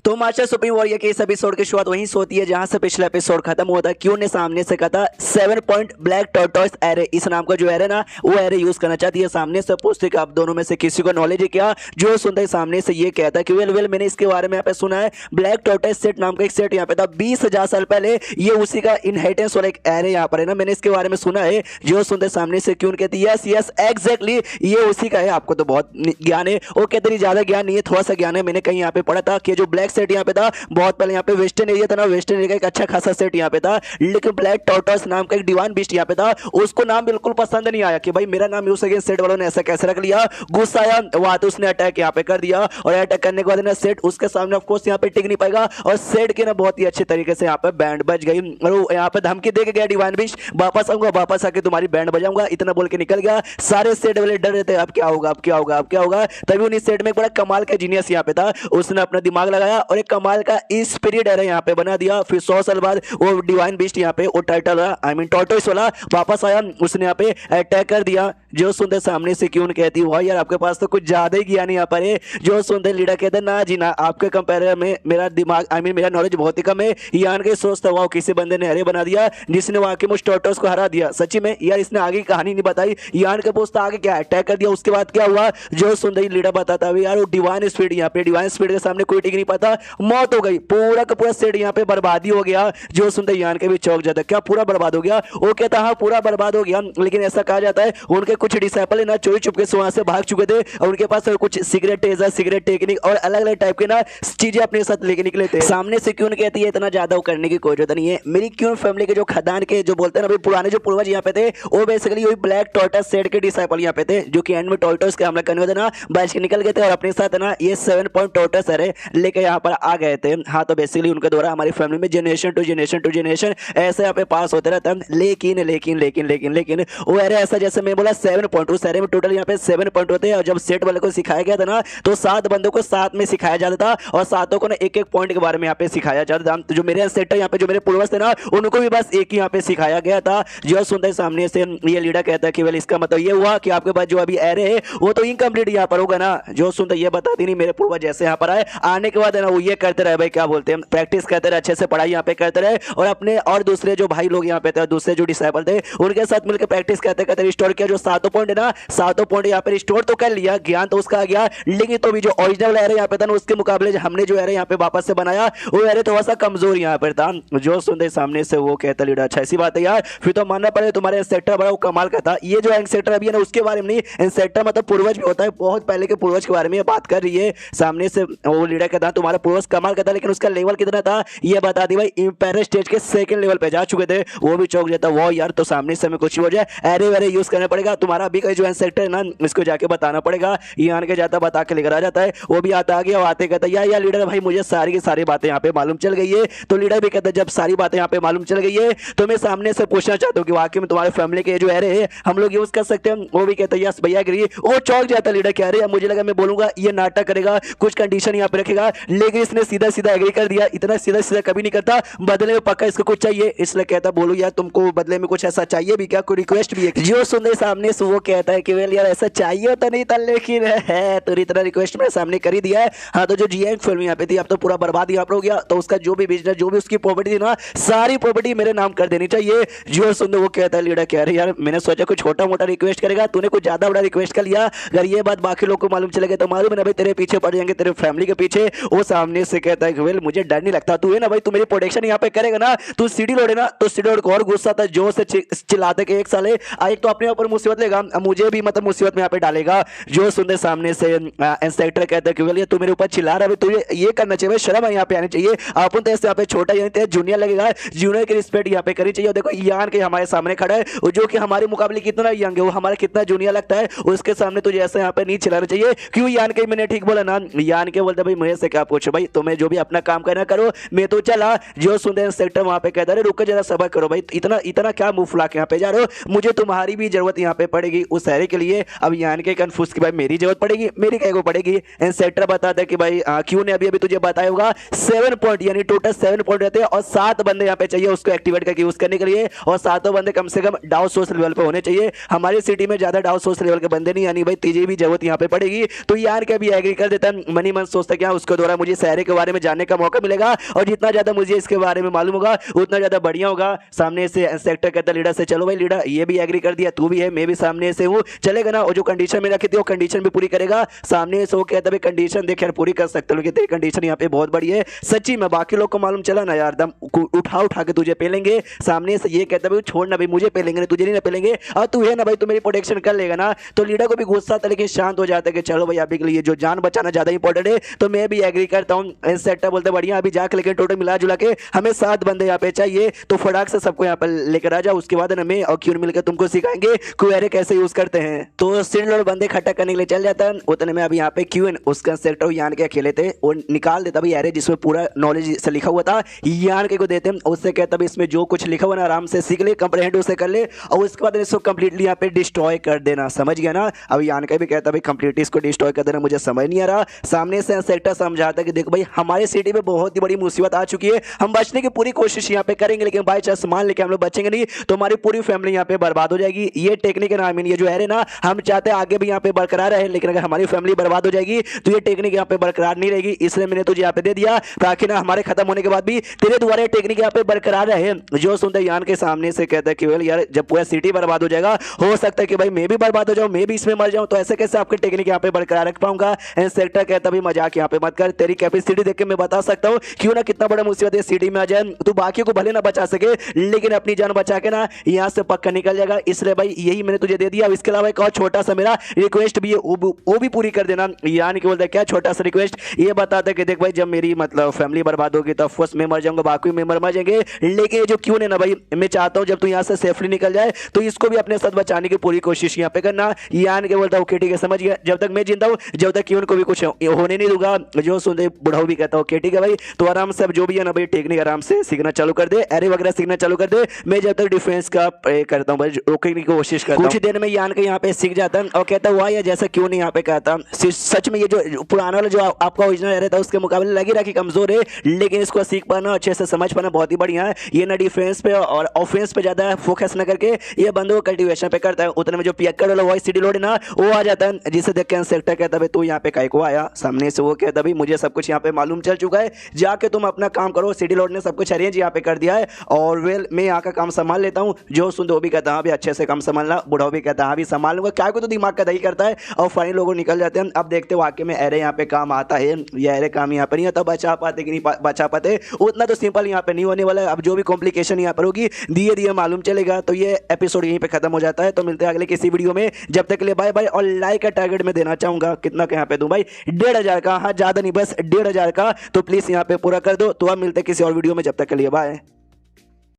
तो master supreme warrior के इस एपिसोड की शुरुआत वहीं से होती है जहां से पिछला एपिसोड खत्म हुआ था। क्यों ने सामने से कहा था 7 पॉइंट ब्लैक टॉर्टोइस एरे, इस नाम का जो एरे ना वो एरे यूज करना चाहती है। सामने से पूछते कि आप दोनों में से किसी को नॉलेज है क्या? जो सुनते सामने से ये कहता है कि वेल मैंने इसके बारे में यहाँ पे सुना है, ब्लैक टॉर्टोइस सेट नाम का एक सेट यहाँ पे था 20,000 साल पहले, ये उसी का इनहेरिटेंस वाला एक एरे यहाँ पर है ना, मैंने इसके बारे में सुना है। जो सुनते सामने से क्यों कहती है यस एग्जैक्टली ये उसी का है। आपको तो बहुत ज्ञान है, वो कहते नहीं ज्यादा ज्ञान नहीं है, थोड़ा सा ज्ञान है। मैंने कहीं यहाँ पे पढ़ा था कि जो ब्लैक सेट यहाँ पे था बहुत पहले यहाँ पे वेस्टर्न एरिया था ना, वेस्टर्न एरिया का एक अच्छा खासा सेट यहाँ पे था, लेकिन ब्लैक टॉर्टोइस नाम का एक डिवाइन बीस्ट यहाँ पे था, उसको नाम बिल्कुल पसंद नहीं आया कि भाई मेरा नाम यूज अगेंस्ट सेट वालों ने ऐसा कैसे रख लिया। गुस्सा आया वहां तो उसने अटैक यहाँ पे कर दिया, और अटैक करने के बाद ना सेट उसके सामने ऑफ कोर्स यहाँ पे टिक नहीं पाएगा, और सेट के ना बहुत ही अच्छे तरीके से यहाँ पे बैंड बज गई, और वो यहाँ पे धमकी दे के गया डिवाइन बीस्ट, वापस आऊंगा, वापस आके तुम्हारी बैंड बजाऊंगा, इतना बोल के निकल गया। सारे सेट वाले डर रहे थे अब क्या होगा, अब क्या होगा, अब क्या होगा। तभी उन्हीं सेट में एक बड़ा कमाल का जीनियस यहाँ पे था, उसने अपना दिमाग लगाया और एक कमाल का स्पिरिट एरे यहाँ पे बना दिया। फिर 100 साल बाद वो डिवाइन बीस्ट यहाँ पे वो टाइटल आई मीन टॉर्टोइस वाला वापस आया, उसने यहाँ पे अटैक कर दिया। जो सुनते सामने से क्यों कहती वाह यार आपके पास तो कुछ ज्यादा ही ज्ञान यहाँ पर है। जो सुनते लीडर कहते ना जी ना, आपके कंपेयर में मेरा दिमाग आई मीन मेरा नॉलेज बहुत ही कम है। यान के सोचता वाह किसी बंदे ने हरे बना दिया जिसने वहां के मुझ टॉर्टोइस को हरा दिया। सच्ची में यार इसने आगे की कहानी नहीं बताई। यान के पूछता आगे क्या अटैक कर दिया, उसके बाद क्या हुआ। जो सुनते लीडर बताता है यार वो डिवाइन स्पीड यहाँ पे, डिवाइन स्पीड के सामने कोई टिक नहीं पाता, मौत हो गई, पूरा का पूरा सेट यहाँ पे बर्बादी हो गया। जो सुनते यान के भी चौक जाता क्या पूरा बर्बाद हो गया। वो कहता हाँ पूरा बर्बाद हो गया, लेकिन ऐसा कहा जाता है उनके कुछ डिसाइपल ना चोरी चुपके से वहां से भाग चुके थे, और उनके पास कुछ सिगरेट टेजर, सिगरेट टेक्निक और अलग अलग टाइप के ना चीजें अपने साथ लेके निकले थे। सामने से क्यों कहती है इतना ज्यादा करने की कोई जरूरत नहीं है। मेरी क्यों फैमिली के जो खदान के जो बोलते हैं ना पुराने जो पूर्वज यहाँ पे थे वो बेसिकली वही ब्लैक टॉर्टोइस सेट के डिसाइपल यहाँ पे थे, जो कि एंड में टॉर्टोइस के हमला करने वाले ना बच के निकल गए थे और अपने साथ ना ये 7 पॉइंट टॉर्टोइस एरे लेके यहाँ पर आ गए थे। हाँ तो बेसिकली उनके द्वारा हमारी फैमिली में generation to generation to generation ऐसे यहाँ पे पास होते रहता है। लेकिन लेकिन लेकिन लेकिन लेकिन वो एरे ऐसा जैसे मैं बोला 7 पॉइंट, उस एरे में टोटल यहाँ पे 7 पॉइंट होते हैं, और जब सेट वाले को सिखाया गया था ना तो 7 बंदों को साथ में सिखाया जाता था, और सातों को ना एक एक पॉइंट के बारे में यहाँ पे सिखाया जाता था। तो जो मेरे सेटर यहाँ पे जो मेरे पूर्वज थे ना उनको भी बस एक ही यहाँ पे सिखाया गया था। जो सुनते सामने से ये लीडर कहता है कि वेल इसका मतलब ये हुआ कि आपके पास जो अभी एरे है वो तो इनकम्प्लीट यहाँ पर होगा ना। जो सुनते ये बताती नहीं मेरे पूर्वज जैसे यहाँ पर आए आने के बाद है ना वो ये करते रहे भाई क्या बोलते हैं प्रैक्टिस करते रहे, अच्छे से पढ़ाई यहाँ पे करते रहे, और अपने और दूसरे जो भाई लोग यहाँ पे थे दूसरे जो डिसाइपल थे उनके साथ मिलकर प्रैक्टिस करते करते रिस्टोर किया। जो 7 पॉइंट है ना 7 पॉइंट यहाँ पे रिस्टोर तो कर लिया, ज्ञान तो उसका आ गया, लेकिन तो भी जो ओरिजिनल एरे यहाँ पे था ना उसके मुकाबले हमने जो एरे यहाँ पे वापस से बनाया वो एरे थोड़ा सा कमजोर यहाँ पर था। जो सुनते सामने से वो कहता लीडर अच्छा ऐसी बात है यार, फिर तो मानना पड़ेगा तुम्हारे इंसेक्टर बड़ा वो कमाल का था। ये जो इंसेक्टर अभी है ना उसके बारे में नहीं, इंसेक्टर मतलब पूर्वज भी होता है, बहुत पहले के पूर्वज के बारे में बात कर रही है। सामने से वो लीडर कहता तुम्हारा पूर्वज कमाल का था, लेकिन उसका लेवल कितना था ये बता दी भाई, इंपेयर स्टेज के सेकंड लेवल पे जा चुके थे। वो भी चौक जाता वो यार तो सामने से हमें कुछ हो जाए एरे वेरे यूज करना पड़ेगा, तुम्हारा अभी का जो इंसेक्टर है ना इसको जाके बताना पड़ेगा। ये आन के जाता बता के लेकर आ जाता है, वो भी आता आ गया, आते कहता यार लीडर भाई मुझे सारी की सारी बातें यहाँ पे मालूम चल गई है। तो लीडर भी कहता है जब सारी बातें यहाँ पे मालूम चल गई है तो मैं सामने से पूछना चाहता हूँ कि वाकई में तुम्हारे फैमिली के जो एरे है हम लोग यूज कर सकते हैं। वो भी कहता है यस भैया एग्री। वो चौक जाता लीडर कह रहे मुझे लगा मैं बोलूंगा ये नाटक करेगा, कुछ कंडीशन यहाँ पे रखेगा, लेकिन इसने सीधा सीधा एग्री कर दिया। इतना सीधा सीधा कभी नहीं करता, बदले में पक्का इसको कुछ चाहिए, इसलिए कहता बोलो यार तुमको बदले में कुछ ऐसा चाहिए भी क्या, कोई रिक्वेस्ट भी है। जो सुनते सामने से वो कहता है कि वेल यार ऐसा चाहिए तो नहीं था, लेकिन है तो इतना रिक्वेस्ट मेरे सामने कर ही दिया है। हाँ तो जो जीएन फिल्म यहाँ पे थी अब तो पूरा बर्बाद यहाँ पर हो गया, तो उसका जो भी बिजनेस जो भी उसकी प्रॉपर्टी थी ना सारी प्रॉपर्टी मेरे नाम कर देनी चाहिए। जो सुनते वो कहता है लीडर कह रहे यार मैंने सोचा कुछ छोटा मोटा रिक्वेस्ट करेगा, तूने कुछ ज्यादा बड़ा रिक्वेस्ट कर लिया, अगर ये बात बाकी लोग को मालूम चलेगा तो मालूम है ना भाई तेरे पीछे पड़ जाएंगे, तेरे फैमिली के पीछे। वो सामने से कहता है वेल मुझे डर नहीं लगता, तू है ना भाई तू मेरी प्रोटेक्शन यहाँ पे करेगा ना, तू सीढ़ी लोड़े ना तो सीढ़ी लोड़ को और गुस्सा था जोर से चिल्लाते कि एक साले एक तो अपने ऊपर मुसीबत लेगा मुझे भी मतलब मुसीबत में यहाँ पे डालेगा। जो सुनते सामने से इंस्पेक्टर कहते हैं कि तू मेरे ऊपर चिल्ला रहा है, तुझे ये करना चाहिए, शर्म यहाँ पे आनी चाहिए, अपन तो यहाँ पे छोटा यानी जूनियर लगेगा, जूनियर की रिस्पेक्ट यहाँ पे करनी चाहिए। देखो यान के हमारे सामने खड़ा है जो कि हमारे मुकाबले कितना यंग है, वो हमारा कितना जूनियर लगता है, उसके सामने तुझे ऐसा यहाँ पे नहीं चिल्लाना चाहिए। क्यों यान के मैंने ठीक बोला ना, यान के बोलते भाई मुझे से क्या पूछो भाई, तुम्हें जो भी अपना काम करना करो मैं तो चला। जो सुनते इंस्पेक्टर वहां पे कहता है रुक जरा सबर करो भाई, इतना इतना क्या मुंह फुला के यहाँ पे जा रहे हो, मुझे तुम्हारी भी जरूरत यहाँ पे पड़ेगी उस एरे के लिए। अब यान के कन्फ्यूज की भाई मेरी जरूरत पड़ेगी, मेरी क्या को पड़ेगी। इंसेक्टर बताता है कि भाई क्यों ने अभी अभी तुझे बताया होगा 7 पॉइंट यानी टोटल 7 पॉइंट रहते हैं और 7 बंदे यहाँ पे चाहिए उसको एक्टिवेट करके यूज करने के लिए, और 7 बंदे कम से कम डाउ सोर्स लेवल पे होने चाहिए। हमारी सिटी में ज्यादा डाउ सोर्स लेवल के बंदे नहीं, यानी भाई तुझे भी जरूरत यहाँ पे पड़ेगी। तो यार के भी एग्री कर देता है, मनी मन सोचता क्या उसके द्वारा मुझे शहर के बारे में जानने का मौका मिलेगा, और जितना ज्यादा मुझे इसके बारे में मालूम होगा उतना ज्यादा बढ़िया होगा। सामने से इंसेक्टर कहता लीडर से चलो भाई लीडर ये भी एग्री कर दिया, तू भी है, मैं भी सामने से हूँ, चलेगा ना। और जो कंडीशन में रखी थी वो कंडीशन भी पूरी करेगा। सामने से वो कहता है कंडीशन देख यार पूरी कर सकते हो, तेरी कंडीशन यहाँ पे बहुत बड़ी है सच्ची में, बाकी लोग को मालूम चला ना यार दम उठा उठा के तुझे पेलेंगे। सामने से ये कहता है छोड़ ना भाई मुझे पेलेंगे, तुझे नहीं ना पेलेंगे, और तू है ना भाई तू मेरी प्रोटेक्शन कर लेगा ना। तो लीडर को भी गुस्सा था लेकिन शांत हो जाता है कि चलो भाई अभी के लिए जो जान बचाना ज्यादा इंपॉर्टेंट है, तो मैं भी एग्री करता हूँ। इंसेक्टर बोलते बढ़िया अभी जाके लेकिन टोटल मिला जुला के हमें 7 बंदे यहाँ पे चाहिए, तो फटाक से सबको यहाँ पर लेकर आ जाओ, उसके बाद ना मैं और क्यून मिलकर तुमको सिखाएंगे क्वेरे कैसे यूज करते हैं। तो सिंड और बंदे इकट्ठा करने के लिए चल जाता है। उतने में अब यहाँ पे क्यून उसका इंसेक्टर यान के अकेले थे, वो निकाल देता भाई एरे जिसमें पूरा नॉलेज से लिखा हुआ था, यान के को देते हैं, उससे कहता भाई इसमें जो कुछ लिखा हुआ ना आराम से सीख ले, कंप्रहेंड उसे कर ले, और उसके बाद इसको कंप्लीटली यहाँ पे डिस्ट्रॉय कर देना, समझ गया ना। अब यान का भी कहता भाई कंप्लीटली इसको डिस्ट्रॉय कर देना, मुझे समझ नहीं आ रहा। सामने से इंसेक्टर समझाता कि देखो भाई हमारे सिटी में बहुत ही बड़ी मुसीबत आ चुकी है, हम बचने की पूरी कोशिश यहाँ पे करेंगे, लेकिन बाई चांस मान लेके हम लोग बचेंगे नहीं तो हमारी पूरी फैमिली यहाँ पे बर्बाद हो जाएगी। ये टेक्निक है ना, ये जो है ना हम चाहते हैं आगे भी यहाँ पे बरकरार रहे, लेकिन अगर हमारी फैमिली बर्बाद हो जाएगी तो ये टेक्निक यहाँ पे बरकरार नहीं रहेगी, इसलिए मैंने तुझे यहाँ पे दे दिया ताकि ना हमारे खत्म होने के बाद भी तेरे द्वारा टेक्निक यहाँ पे बरकरार रहे। जो सुनते यान के सामने से कहता है कि वेल यार जब पूरा सिटी बर्बाद हो जाएगा हो सकता है कि भाई मैं भी बर्बाद हो जाऊं, मैं भी इसमें मर जाऊं, तो ऐसे कैसे आपके टेक्निक यहाँ पे बरकरार रख पाऊंगा। इंसेक्टर कहता भाई मजाक यहाँ पे मत कर, तेरी कैपेसिटी देख के मैं बता सकता हूँ क्यों ना कितना बड़ा मुसीबत है सिटी में आ जाए, तू बाकी को भले ना बचा सके लेकिन अपनी जान बचा के ना यहाँ से पक्का निकल जाएगा, इसलिए भाई यही मैंने तुझे दे दिया। अब इसके अलावा एक और छोटा सा मेरा रिक्वेस्ट भी है वो भी पूरी कर देना। यान कि बोलता है क्या छोटा सा रिक्वेस्ट, ये बताता है कि देख भाई जब मेरी मतलब फैमिली बर्बाद होगी तो ऑफकोर्स मैं मर जाऊंगा, बाकी मेंबर मर जाएंगे, लेकिन जो क्यों ना भाई मैं चाहता हूँ जब तू यहाँ से सेफली निकल जाए तो इसको भी अपने साथ बचाने की पूरी कोशिश यहाँ पे करना। यान के बोलता हूँ ठीक है समझ गया, जब तक मैं जिंदा हूँ जब तक क्यों को भी कुछ होने नहीं दूंगा। जो सुनते बुढ़ाऊ भी कहता हूँ ठीक है भाई, तो आराम से अब जो भी है ना भाई टेक्निक आराम से सीखना चालू कर दे, एरे वगैरह सीखना चालू कर दे, मैं जब तक डिफेंस का करता हूँ भाई रोकने की कोशिश करता हूँ। कुछ देर में यान के यहाँ पे सीख जाता है और कहता हुआ या जैसा क्यों नहीं यहाँ पे कहता सच में ये जो पुराना वाला जो आपका ओरिजिनल एरे था उसके मुकाबले लगी रहा कि कमजोर है, लेकिन इसको सीख पाना अच्छे से समझ पाना बहुत ही बढ़िया है। ये ना डिफेंस पे और ऑफेंस पे ज्यादा फोकस न करके ये बंदों को कल्टीवेशन पे करता है। उतने में जो पियक्कड़ वाला वॉइस सिटी लोड है ना वो आ जाता है, जिसे देख के इंसेक्टर कहता है तू यहाँ पे काहे को आया। सामने से वो कहता भाई मुझे सब कुछ यहाँ पे मालूम चल चुका है, जाके तुम अपना काम करो, सिटी लोड ने सब कुछ अरेंज यहाँ पे कर दिया है और वेल मैं यहाँ का काम संभाल लेता हूँ। जो सुन वो भी कहता हाँ भी अच्छे से काम संभालना, बुढ़ाऊ भी कहता हाँ भी संभाल लूंगा, क्या को तो दिमाग का दही करता है। और फाइनल लोग निकल जाते हैं। अब देखते वाकई में एरे यहाँ पे काम आता है या एरे काम यहाँ पे नहीं आता, बचा पाते कि नहीं बचा पाते उतना तो सिंपल यहाँ पे नहीं होने वाला है। अब जो भी कॉम्प्लिकेशन यहाँ पर होगी धीरे धीरे मालूम चलेगा। तो ये एपिसोड यहीं पे खत्म हो जाता है, तो मिलते हैं अगले किसी वीडियो में, जब तक के लिए बाय बाय। और लाइक का टारगेट में देना चाहूंगा, कितना का यहाँ पे दूं भाई 1500 का, हाँ ज्यादा नहीं बस 1500 का, तो प्लीज यहाँ पे पूरा कर दो। तो अब मिलते हैं किसी और वीडियो में, जब तक के लिए बाय।